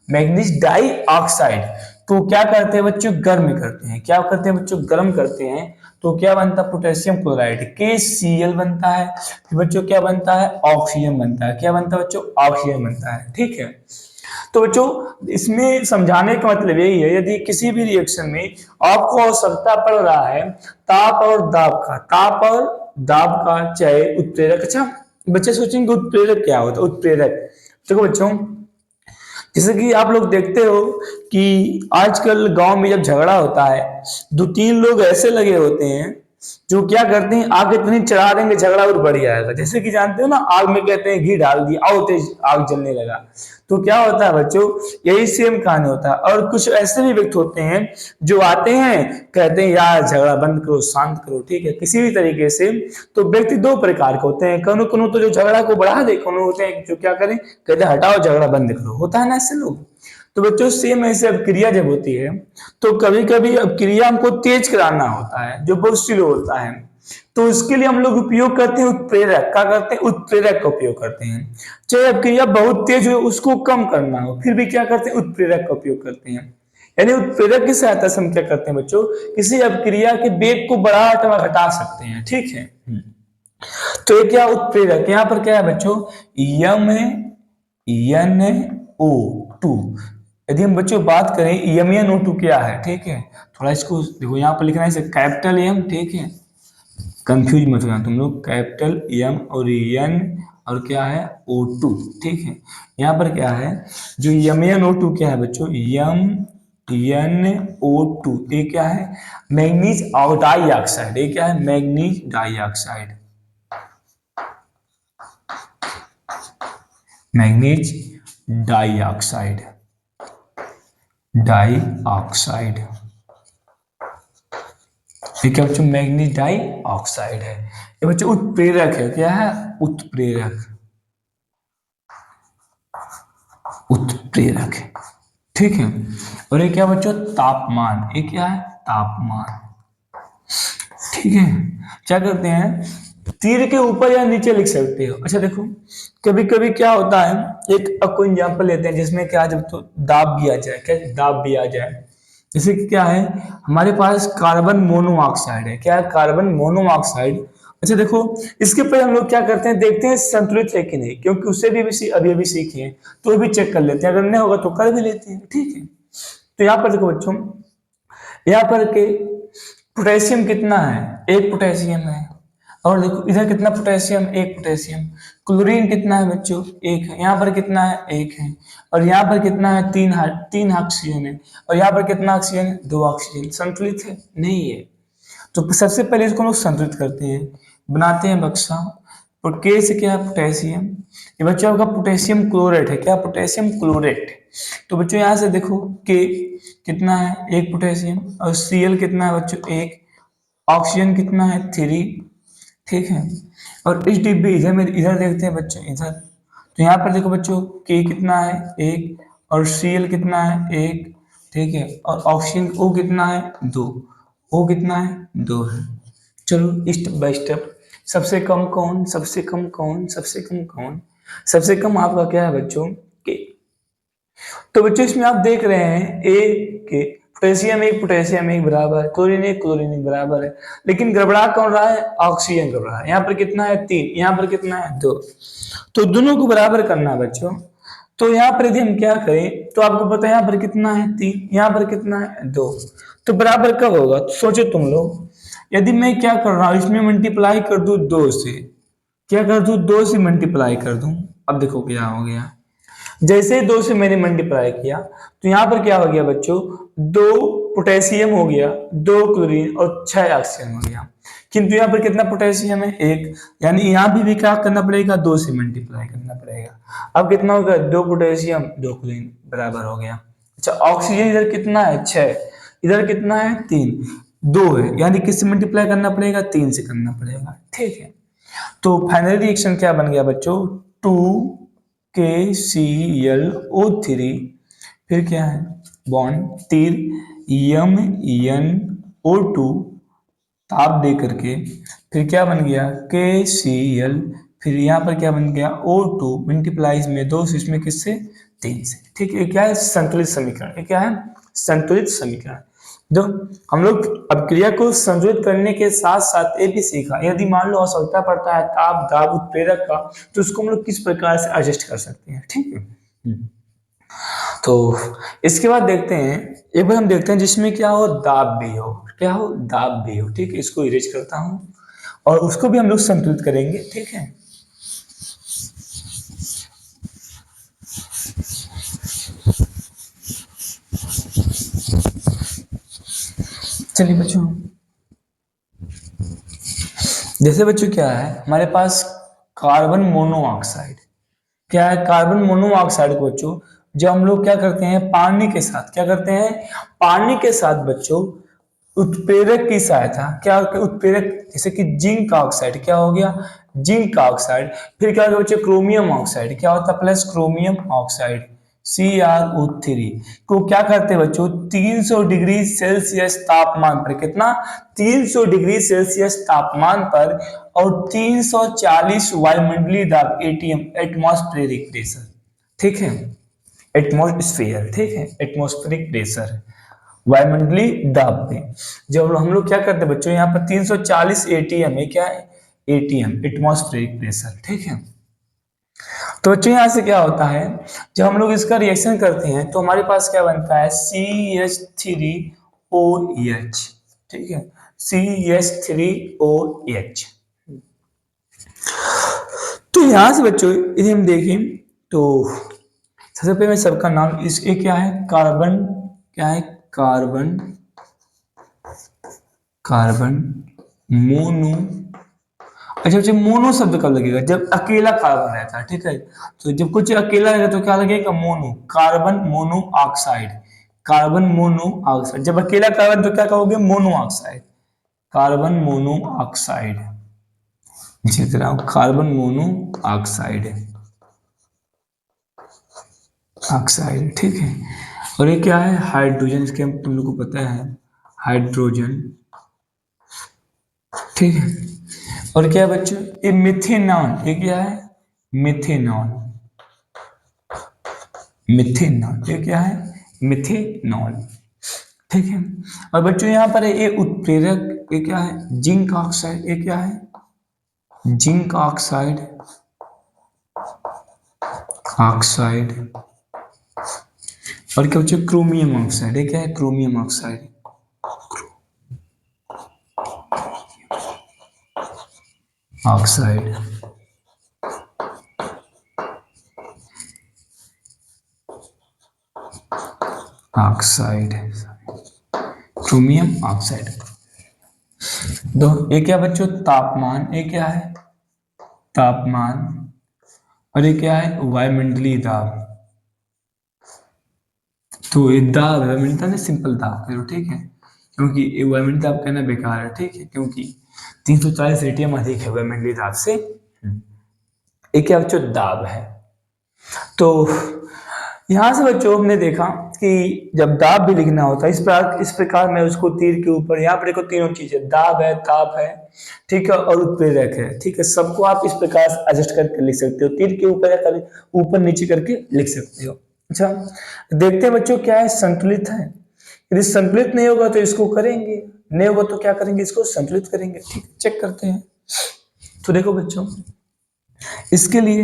manganese dioxide, तो क्या करते हैं बच्चों गर्म करते हैं, क्या करते हैं बच्चों गर्म करते हैं, तो क्या बनता है पोटेशियम क्लोराइड KCl बनता है, फिर बच्चों क्या बनता है ऑक्सीजन बनता है, क्या बनता है बच्चों ऑक्सीजन बनता है। ठीक है, तो बच्चों इसमें समझाने का मतलब यही है, यदि किसी भी रिएक्शन में आपको आवश्यकता पड़ रहा है ताप और दाब का, ताप और दाब का चाहे उत्प्रेरक, अच्छा बच्चे सोचेंगे उत्प्रेरक क्या होता है, उत्प्रेरक देखो बच्चों जैसे कि आप लोग देखते हो कि आजकल गांव में जब झगड़ा होता है दो तीन लोग ऐसे लगे होते हैं जो क्या करते हैं, आग इतनी चढ़ा देंगे झगड़ा और बढ़ जाएगा। जैसे कि जानते हो ना, आग में कहते हैं घी डाल दिया, आओ तेज आग जलने लगा। तो क्या होता है बच्चों, यही सेम कहानी होता है। और कुछ ऐसे भी व्यक्ति होते हैं जो आते हैं, कहते हैं यार झगड़ा बंद करो, शांत करो, ठीक है, किसी भी तरीके से। तो व्यक्ति दो प्रकार के होते हैं, कौन कौन तो जो झगड़ा को बढ़ा दे, कौन होते हैं जो क्या करें, कहते हैं हटाओ झगड़ा बंद करो, होता है ना ऐसे लोग। तो बच्चों सेम ऐसे अब क्रिया जब होती है, तो कभी कभी अब क्रिया हमको तेज कराना होता है, जो बहुत स्लो होता है, तो उसके लिए हम लोग उपयोग करते हैं उत्प्रेरक। क्या करते हैं, उत्प्रेरक का उपयोग करते हैं। चाहे अब क्रिया बहुत तेज हो, उसको कम करना हो, फिर भी क्या करते हैं, उत्प्रेरक का उपयोग करते हैं। यानी उत्प्रेरक की सहायता से हम क्या करते हैं बच्चों, किसी अपक्रिया के वेग को बढ़ा अथवा घटा सकते हैं, ठीक है। तो ये क्या उत्प्रेरक, यहाँ पर क्या है बच्चों, यम एन ओ टू। यदि हम बच्चों बात करें यम एन ओ टू क्या है, ठीक है, थोड़ा इसको देखो, यहाँ पर लिखना है कैपिटल एम, ठीक है, कंफ्यूज मत होना तुम लोग, कैपिटल एम और एन और क्या है ओ टू, ठीक है। यहाँ पर क्या है, जो यम एन ओ टू क्या है बच्चों, यम एन ओ टू, ये क्या है, मैग्नीज डाई ऑक्साइड। ये क्या है, manganese dioxide, manganese dioxide, dioxide, ये क्या बच्चों, मैग्नीज डाई ऑक्साइड है। ये बच्चों उत्प्रेरक है, क्या है, उत्प्रेरक, उत्प्रेरक है, ठीक है। और ये क्या बच्चों, तापमान, ये क्या है, तापमान, ठीक है। क्या करते हैं, तीर के ऊपर या नीचे लिख सकते हो। अच्छा देखो, कभी कभी क्या होता है, एक आपको एग्जांपल लेते हैं जिसमें क्या, जब तो दाब भी आ जाए, क्या दाब भी आ जाए, जैसे कि क्या है, हमारे पास कार्बन मोनोऑक्साइड है, क्या है, कार्बन मोनोऑक्साइड। अच्छा देखो, इसके पहले हम लोग क्या करते हैं, देखते हैं संतुलित है कि नहीं, क्योंकि उससे भी अभी अभी सीखे हैं, तो भी चेक कर लेते हैं, अगर नहीं होगा तो कर भी लेते हैं, ठीक है। तो यहाँ पर देखो बच्चों, यहाँ पर के पोटेशियम कितना है, एक पोटेशियम है, और देखो इधर कितना पोटेशियम, एक पोटेशियम। क्लोरीन कितना है बच्चों, एक है। यहाँ पर कितना है, एक है। और यहाँ पर कितना है, तीन ऑक्सीजन है। और यहाँ पर कितना ऑक्सीजन है, दो ऑक्सीजन। संतुलित है, नहीं है। तो सबसे पहले इसको हम लोग संतुलित करते हैं, बनाते हैं बक्सा। और के से क्या है, पोटेशियम। ये बच्चों आपका पोटेशियम क्लोरेट है, क्या, पोटेशियम क्लोरेट। तो बच्चों यहाँ से देखो के कितना है, एक पोटेशियम। और Cl कितना है बच्चों, एक। ऑक्सीजन कितना है, 3, ठीक है। और इस डिब्बे इधर में, इधर देखते हैं बच्चों, इधर। तो यहाँ पर देखो बच्चों, के कितना है, एक। और Cl कितना है, एक, ठीक है। और ऑक्सीजन O कितना है, 2। O कितना है, 2 है। चलो स्टेप बाय स्टेप, सबसे कम कौन, सबसे कम कौन, सबसे कम कौन, सबसे कम आपका क्या है बच्चों, के। तो बच्चों इसमें आप देख रहे हैं ए के, पोटेशियम एक बराबर है, क्लोरीन एक बराबर है, लेकिन गड़बड़ा कौन रहा है, ऑक्सीजन गड़बड़ा है। यहाँ पर कितना है, 3, यहाँ पर कितना है, 2। तो दोनों को बराबर करना है बच्चों। तो यहाँ पर यदि हम क्या करें, तो आपको पता है यहाँ पर कितना है, 3, यहाँ पर कितना है, 2। तो बराबर कब होगा, तो सोचो तुम लोग, यदि मैं क्या कर रहा हूँ, इसमें मल्टीप्लाई कर दूं 2 से, क्या कर दूं, 2 से मल्टीप्लाई कर दूं। अब देखो क्या हो गया, जैसे ही 2 से मैंने मल्टीप्लाई किया, तो यहाँ पर क्या हो गया बच्चों, 2 पोटेशियम हो गया, 2 क्लोरीन और 6 ऑक्सीजन हो गया। किंतु यहाँ पर कितना पोटेशियम है, 1। यानी यहाँ भी क्या करना पड़ेगा, 2 से मल्टीप्लाई करना पड़ेगा। अब कितना होगा, 2 पोटेशियम 2 क्लोरीन बराबर हो गया। अच्छा ऑक्सीजन इधर कितना है, 6। इधर कितना है, 3। 2 है, यानी किससे मल्टीप्लाई करना पड़ेगा, 3 से करना पड़ेगा, ठीक है। तो फाइनल रिएक्शन क्या बन गया बच्चों, 2KClO3, फिर क्या है, बॉन्ड, तीर, MnO2, ताप दे करके, फिर क्या बन गया, KCl, फिर यहाँ पर क्या बन गया, O2 मल्टीप्लाइज में 2 से, इसमें किससे, 3 से, ठीक है। क्या है, संतुलित समीकरण, ये क्या है, संतुलित समीकरण। दो, हम लोग अब क्रिया को संतुलित करने के साथ साथ ये भी सीखा, यदि मान लो आवश्यकता पड़ता है ताप दाब उत्प्रेरक का, तो उसको हम लोग किस प्रकार से एडजस्ट कर सकते हैं, ठीक है। तो इसके बाद देखते हैं, एक बार हम देखते हैं जिसमें क्या हो, दाब भी हो, क्या हो, दाब भी हो, ठीक है। इसको इरेज करता हूं, और उसको भी हम लोग संतुलित करेंगे, ठीक है। चलिए बच्चों, जैसे बच्चों क्या है हमारे पास कार्बन मोनोऑक्साइड, क्या है कार्बन मोनोऑक्साइड को बच्चों जब हम लोग क्या करते हैं पानी के साथ क्या करते हैं पानी के साथ बच्चों उत्प्रेरक की सहायता क्या उत्प्रेरक जैसे कि जिंक ऑक्साइड क्या हो गया जिंक ऑक्साइड फिर क्या होगा बच्चों क्रोमियम ऑक्साइड क्या होता है प्लस क्रोमियम ऑक्साइड CrO3 को क्या करते हैं बच्चों 300 डिग्री सेल्सियस तापमान पर कितना 300 डिग्री सेल्सियस तापमान पर और 340 वायुमंडलीय दाब एटीएम एटमॉस्फेरिक प्रेशर ठीक है एटमॉस्फेयर ठीक है एटमॉस्फेरिक प्रेशर वायुमंडलीय दाब पे जब हम लोग क्या करते हैं बच्चों यहाँ पर 340 एटीएम है क्या है एटीएम एटमॉस्फेरिक प्रेशर ठीक है तो बच्चों यहाँ से क्या होता है जब हम लोग इसका रिएक्शन करते हैं तो हमारे पास क्या बनता है CH3OH ठीक है CH3OH तो यहाँ से बच्चों यदि हम देखें तो सबसे पहले सबका नाम इसके क्या है कार्बन क्या है कार्बन कार्बन मोनो अच्छा अच्छा मोनो शब्द कब लगेगा जब अकेला कार्बन रहता है ठीक है तो जब कुछ अकेला रहेगा तो क्या लगेगा mono carbon mono oxide carbon mono oxide जब अकेला कार्बन तो क्या कहोगे mono oxide carbon mono oxide इसी तरह कार्बन मोनो ऑक्साइड ऑक्साइड ठीक है और ये क्या है हाइड्रोजन इसके हम तुम लोग को पता है हाइड्रोजन ठीक है और क्या है बच्चों ये मिथेनॉल ये क्या है मिथेनॉल मिथेनॉल ये क्या है मिथेनॉल ठीक है और बच्चों यहाँ पर ये उत्प्रेरक ये क्या है जिंक ऑक्साइड ये क्या है जिंक ऑक्साइड ऑक्साइड और क्या बच्चों क्रोमियम ऑक्साइड ये क्या है chromium oxide oxide oxide chromium oxide दो ये क्या बच्चों तापमान ये क्या है तापमान और ये क्या है वायुमंडलीय दाब तो ये दाब है मिलता है सिंपल दाब करो ठीक है क्योंकि ये वायुमंडलीय दाब कहना बेकार है ठीक है क्योंकि 340 एटीएम अधिक है वायुमंडलीय दाब से एक क्या बच्चों दाब है तो यहां से बच्चों हमने देखा कि जब दाब भी लिखना होता है इस प्रकार मैं उसको तीर के ऊपर यहाँ पर देखो तीनों चीजें दाब है ताप है ठीक है और उत्प्रेरक है ठीक है सबको आप इस प्रकार एडजस्ट करके लिख सकते हो तीर के ऊपर या ऊपर नीचे करके लिख सकते हो अच्छा देखते हैं बच्चों क्या है संतुलित है यदि संतुलित नहीं होगा तो इसको करेंगे नहीं होगा तो क्या करेंगे इसको संतुलित करेंगे ठीक चेक करते हैं तो देखो बच्चों इसके लिए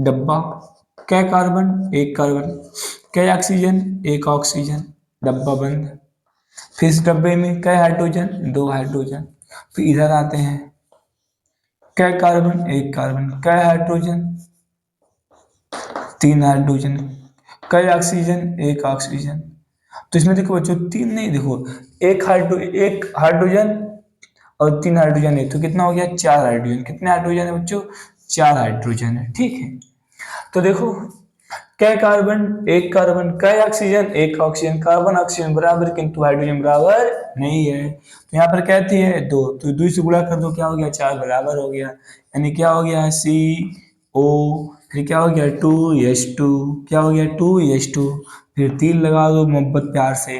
डब्बा कै कार्बन एक कार्बन कै ऑक्सीजन एक ऑक्सीजन डब्बा बंद फिर इस डब्बे में कै हाइड्रोजन दो हाइड्रोजन फिर इधर आते हैं कै कार्बन एक कार्बन कै हाइड्रोजन तीन हाइड्रोजन कै ऑक्सीजन एक ऑक्सीजन तो इसमें देखो बच्चों तीन नहीं देखो एक हाइड्रोजन और तीन हाइड्रोजन है तो कितना हो गया चार हाइड्रोजन कितने हाइड्रोजन है बच्चों चार हाइड्रोजन है ठीक है तो देखो कै कार्बन एक कार्बन कै ऑक्सीजन एक ऑक्सीजन कार्बन ऑक्सीजन बराबर किंतु हाइड्रोजन बराबर नहीं है तो यहाँ पर कहती है दो तो दो से गुणा कर दो क्या हो गया चार बराबर हो गया यानी क्या हो गया CO फिर क्या हो गया 2H2 क्या हो गया 2H2 फिर तीन लगा दो मोहब्बत प्यार से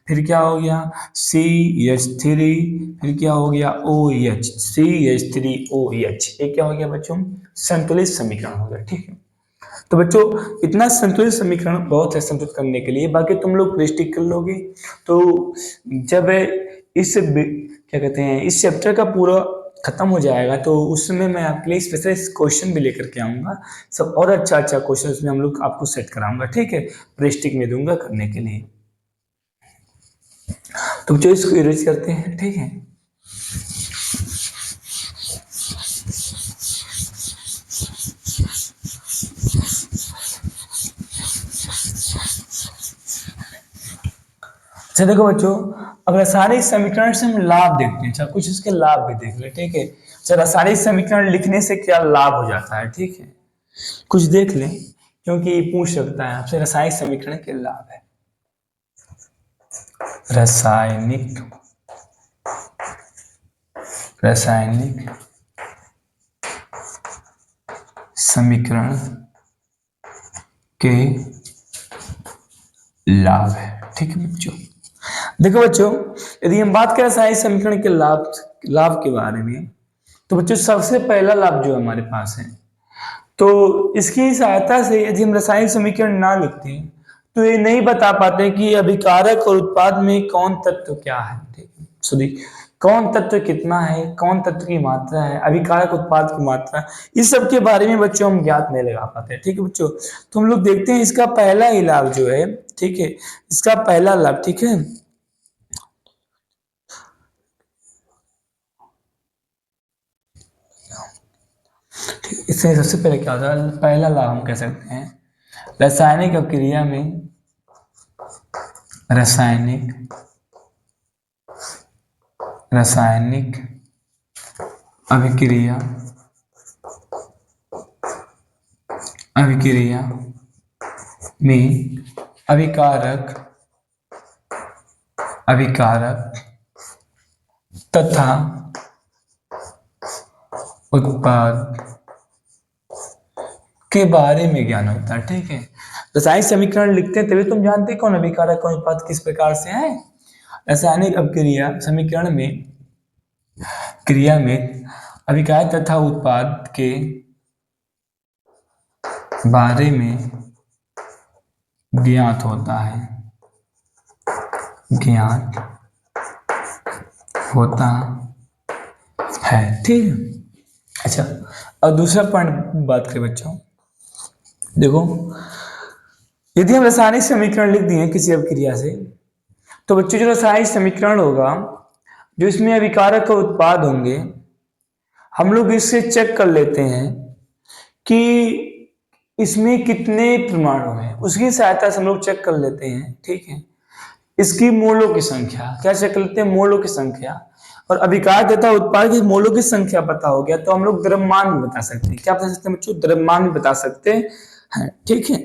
फिर क्या हो गया CH3 फिर क्या हो गया OH CH3OH ये क्या हो गया बच्चों संतुलित समीकरण हो गया ठीक है तो बच्चों इतना संतुलित समीकरण बहुत है संतुलित करने के लिए बाकी तुम लोग प्रेस्टिक कर लोगे तो जब इस क्या कहते हैं इस चैप्टर का पूरा खत्म हो जाएगा तो उस समय मैं आपके लिए स्पेशल क्वेश्चन भी लेकर के आऊंगा सब और अच्छा अच्छा क्वेश्चन उसमें हम लोग आपको सेट कराऊंगा ठीक है प्रेस्टिक में दूंगा करने के लिए तो बच्चों इसको इरेज करते हैं ठीक है अच्छा देखो बच्चों, अब रासायनिक समीकरण से हम लाभ देखते हैं। अच्छा कुछ इसके लाभ भी देख ले, ठीक है। अच्छा रासायनिक समीकरण लिखने से क्या लाभ हो जाता है, ठीक है, कुछ देख लें, क्योंकि ये पूछ सकता है आपसे रासायनिक समीकरण के लाभ है। रासायनिक रासायनिक समीकरण के लाभ है, ठीक है बच्चों। देखो बच्चों, यदि हम बात करें रासायनिक समीकरण के लाभ लाभ के बारे में, तो बच्चों सबसे पहला लाभ जो हमारे पास है, तो इसकी सहायता से यदि हम रासायनिक समीकरण ना लिखते हैं तो ये नहीं बता पाते कि अभिकारक और उत्पाद में कौन तत्व क्या है, ठीक है, सॉरी, कौन तत्व कितना है, कौन तत्व की मात्रा है, अभिकारक उत्पाद की मात्रा, इस सब के बारे में बच्चों हम ज्ञात नहीं लगा पाते, ठीक है बच्चों। तो हम लोग देखते हैं इसका पहला ही लाभ जो है, ठीक है, इसका पहला लाभ, ठीक है, इससे सबसे पहले क्या होता है, पहला लाभ हम कह सकते हैं रासायनिक अभिक्रिया में रासायनिक रासायनिक अभिक्रिया अभिक्रिया में अभिकारक अभिकारक तथा उत्पाद के बारे में ज्ञान होता है, ठीक है। रासायनिक समीकरण लिखते हैं तभी तुम जानते हैं कौन अभिकारक कौन उत्पाद किस प्रकार से है। रासायनिक अभिक्रिया समीकरण में क्रिया में अभिकारक तथा उत्पाद के बारे में ज्ञात होता है, ज्ञात होता है, ठीक है। अच्छा अब दूसरा पॉइंट बात करें बच्चों, देखो यदि हम रासायनिक समीकरण लिख दिए किसी अभिक्रिया से, तो बच्चों जो रासायनिक समीकरण होगा, जो इसमें अभिकारक और उत्पाद होंगे, हम लोग इससे चेक कर लेते हैं कि इसमें कितने परमाणु हैं, उसकी सहायता से हम लोग चेक कर लेते हैं, ठीक है, इसकी मोलों की संख्या, क्या चेक कर लेते हैं, मोलों की संख्या, और अभिकारक तथा उत्पाद की मोलों की संख्या पता हो गया तो हम लोग द्रव्यमान भी बता सकते हैं। क्या बता सकते हैं बच्चों, द्रव्यमान भी बता सकते हैं, ठीक है।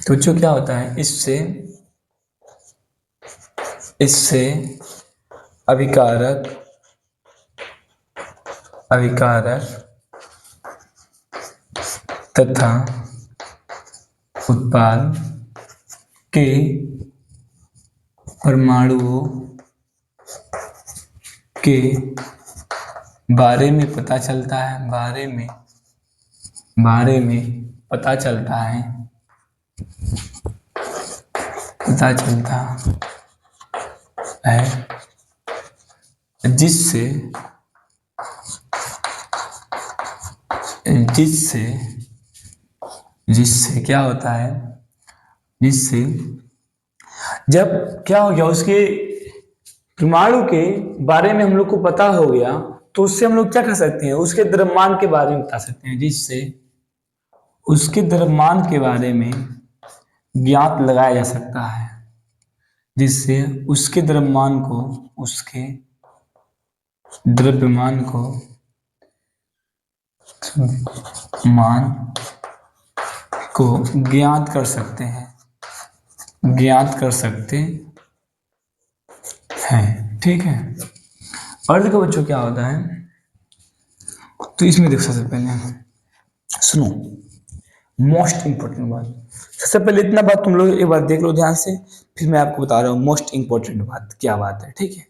तो बच्चों क्या होता है, इससे इससे अभिकारक अभिकारक तथा उत्पाद के परमाणुओं के बारे में पता चलता है, बारे में पता चलता है, पता चलता है, जिससे जिससे जिससे क्या होता है, जिससे जब क्या हो गया, उसके परमाणु के बारे में हम लोग को पता हो गया, तो उससे हम लोग क्या कर सकते हैं, उसके द्रव्यमान के बारे में बता सकते हैं, जिससे उसके द्रव्यमान के बारे में ज्ञात लगाया जा सकता है, जिससे उसके द्रव्यमान को उसके द्रव्यमान को मान को ज्ञात कर सकते हैं, ज्ञात कर सकते हैं, ठीक है। और देखो बच्चों क्या होता है, तो इसमें देखो सबसे पहले सुनो, मोस्ट इंपॉर्टेंट बात, सबसे पहले इतना बात तुम लोग एक बार देख लो ध्यान से, फिर मैं आपको बता रहा हूँ मोस्ट इंपॉर्टेंट बात क्या बात है, ठीक है।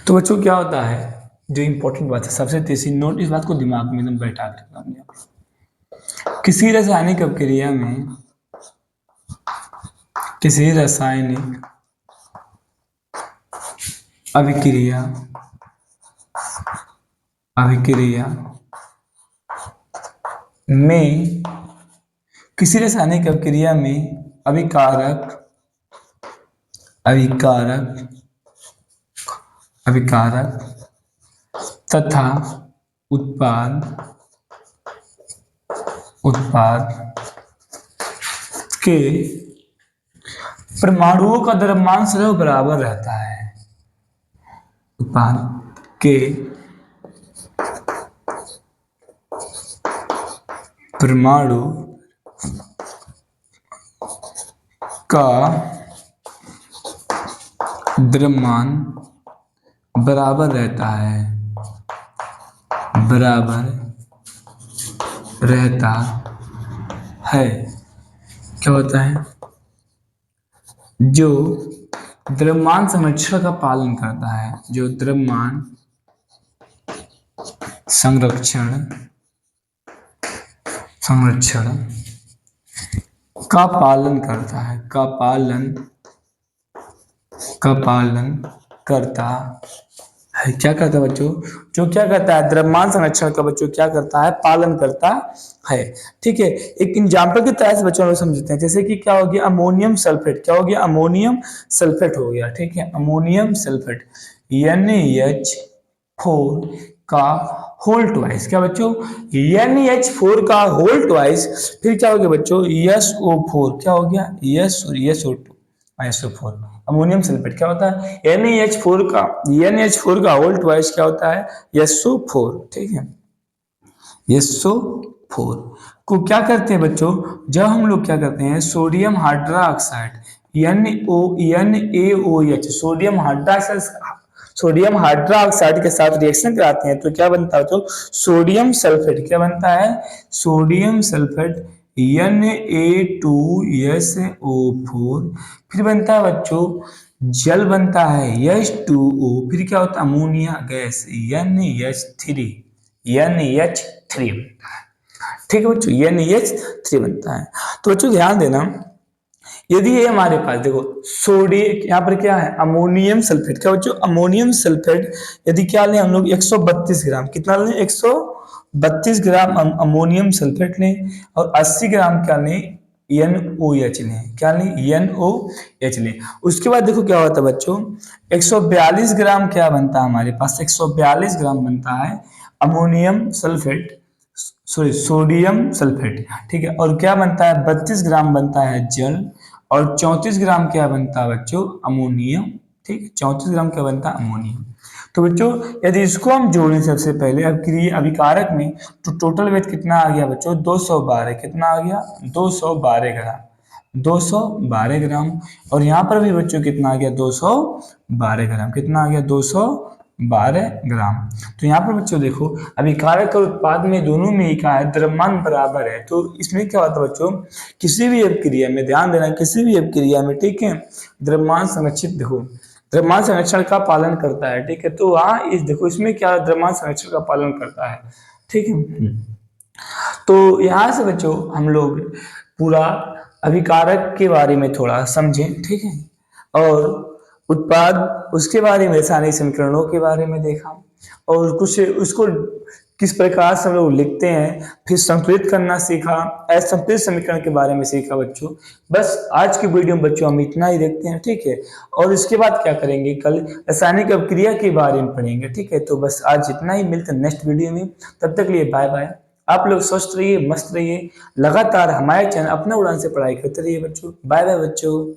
तो बच्चों क्या होता है, जो इंपॉर्टेंट बात है, सबसे तेजी नोट, इस बात को दिमाग में एकदम बैठा के रखना अपने आप। किसी रासायनिक अभिक्रिया अभिक्रिया में किसी रासायनिक अभिक्रिया में अभिकारक अभिकारक अभिकारक तथा उत्पाद उत्पाद के परमाणुओं का द्रव्यमान सदैव बराबर रहता है। उत्पाद के परमाणु का द्रव्यमान बराबर रहता है, बराबर रहता है। क्या होता है? जो द्रव्यमान संरक्षण का पालन करता है, जो द्रव्यमान संरक्षण का पालन करता है, का पालन करता है। क्या करता है बच्चों? जो क्या करता है? द्रव्यमान संरक्षण का बच्चों क्या करता है? पालन करता है। ठीक है, एक एग्जाम्पल की तरह से बच्चों लोग समझते हैं, जैसे कि क्या हो गया? Ammonium sulphate. क्या हो गया? अमोनियम सल्फेट हो गया। ठीक है, अमोनियम सल्फेट NaH4 का होल ट्वाइस। क्या बच्चों? NaH4 का होल ट्वाइस। फिर क्या हो गया बच्चों? SO4। क्या हो गया? SO4 अमोनियम सल्फेट क्या होता है? NaH4 का होल ट्वाइस क्या होता है? SO4। ठीक है, SO4 को क्या करते हैं बच्चों? जब हम लोग क्या करते हैं, sodium hydroxide NaOH sodium hydroxide के साथ रिएक्शन कराते हैं तो क्या बनता है? तो सोडियम सल्फेट क्या बनता है? Sodium sulphate Na2SO4। फिर बनता है बच्चों जल बनता है H2O। फिर क्या होता है? अमोनिया गैस NH3 ठीक है बच्चों, NH3 बनता है। तो बच्चों ध्यान देना, यदि ये हमारे पास देखो सोडियम, यहाँ पर क्या है? Ammonium sulphate. क्या बच्चों? अमोनियम सल्फेट यदि क्या लें हम लोग 132 ग्राम, कितना लें? 132 ग्राम अमोनियम सल्फेट लें और 80 ग्राम क्या लें? NOH लें। क्या लें? NOH लें। उसके बाद देखो क्या होता है बच्चों, 142 ग्राम क्या बनता है हमारे पास? 142 ग्राम बनता है ammonium sulphate, sorry sodium sulphate. ठीक है, और क्या बनता है? 32 ग्राम बनता है जल और 34 ग्राम क्या बनता है बच्चों? अमोनियम। ठीक, 34 ग्राम क्या बनता है? अमोनियम। तो बच्चों यदि इसको हम जोड़ें सबसे पहले अभिकारक में, तो टोटल वेट कितना आ गया बच्चों? 212। कितना आ गया? 212 ग्राम, 212 ग्राम। और यहाँ पर भी बच्चों कितना आ गया? 212 ग्राम। कितना आ गया? 212 ग्राम। तो यहाँ पर बच्चों देखो अभिकारक और उत्पाद में दोनों में ही क्या है? द्रव्यमान बराबर है। तो इसमें क्या होता है बच्चों, किसी भी अपक्रिया में ध्यान देना, किसी भी अपक्रिया में ठीक है द्रव्यमान संरक्षित, देखो द्रव्यमान संरक्षण का पालन करता है। ठीक है, तो वहाँ इस देखो इसमें क्या द्रव्यमान संरक्षण का पालन करता है। ठीक है, तो यहाँ से बच्चों हम लोग पूरा अभिकारक के बारे में थोड़ा समझें। ठीक है, और उत्पाद उसके बारे में, रासायनिक समीकरणों के बारे में देखा और कुछ उसको किस प्रकार से हम लोग लिखते हैं, फिर संतुलित करना सीखा, असंतुलित समीकरण के बारे में सीखा बच्चों। बस आज की वीडियो में बच्चों हम इतना ही देखते हैं। ठीक है, और इसके बाद क्या करेंगे, कल रासायनिक अपक्रिया के बारे में पढ़ेंगे। ठीक है, तो बस आज इतना ही, मिलते हैं नेक्स्ट वीडियो में। तब तक लिए बाय बाय। आप लोग स्वस्थ रहिए, मस्त रहिए, लगातार हमारे चैनल अपना उड़ान से पढ़ाई करते रहिए बच्चों। बाय बाय बच्चों।